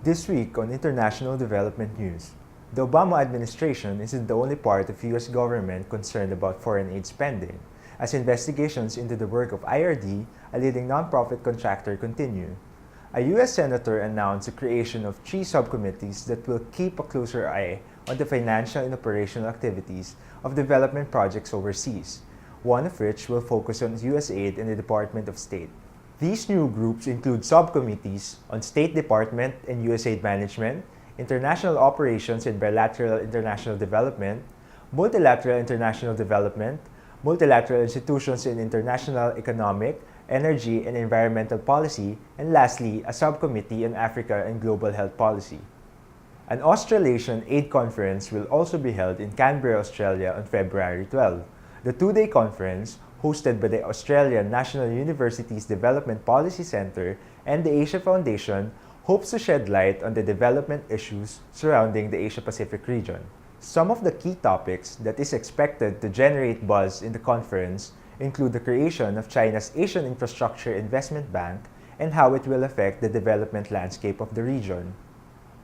This week on International Development News, the Obama administration isn't the only part of U.S. government concerned about foreign aid spending, as investigations into the work of IRD, a leading nonprofit contractor, continue. A U.S. senator announced the creation of 3 subcommittees that will keep a closer eye on the financial and operational activities of development projects overseas, one of which will focus on U.S. aid and the Department of State. These new groups include subcommittees on State Department and USAID management, international operations and bilateral international development, multilateral international development, multilateral institutions in international economic, energy, and environmental policy, and lastly, a subcommittee on Africa and global health policy. An Australasian aid conference will also be held in Canberra, Australia on February 12. The 2-day conference, hosted by the Australian National University's Development Policy Centre and the Asia Foundation, hopes to shed light on the development issues surrounding the Asia-Pacific region. Some of the key topics that is expected to generate buzz in the conference include the creation of China's Asian Infrastructure Investment Bank and how it will affect the development landscape of the region.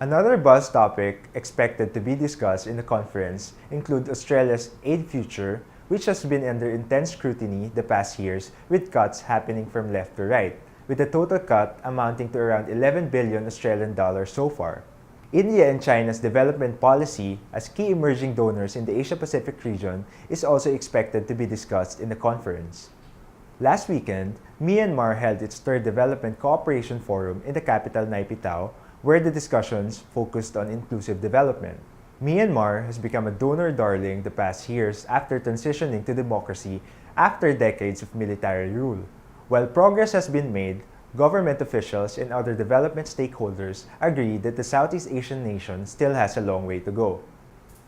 Another buzz topic expected to be discussed in the conference include Australia's aid future, which has been under intense scrutiny the past years with cuts happening from left to right, with a total cut amounting to around 11 billion Australian dollars so far. India and China's development policy as key emerging donors in the Asia-Pacific region is also expected to be discussed in the conference. Last weekend, Myanmar held its 3rd Development Cooperation Forum in the capital Naypyidaw, where the discussions focused on inclusive development. Myanmar has become a donor darling the past years after transitioning to democracy after decades of military rule. While progress has been made, government officials and other development stakeholders agree that the Southeast Asian nation still has a long way to go.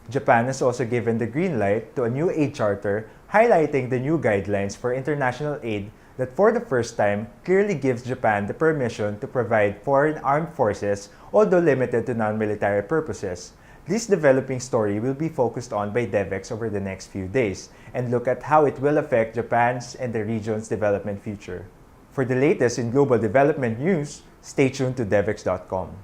Japan has also given the green light to a new aid charter highlighting the new guidelines for international aid that for the first time clearly gives Japan the permission to provide foreign armed forces, although limited to non-military purposes. This developing story will be focused on by Devex over the next few days and look at how it will affect Japan's and the region's development future. For the latest in global development news, stay tuned to Devex.com.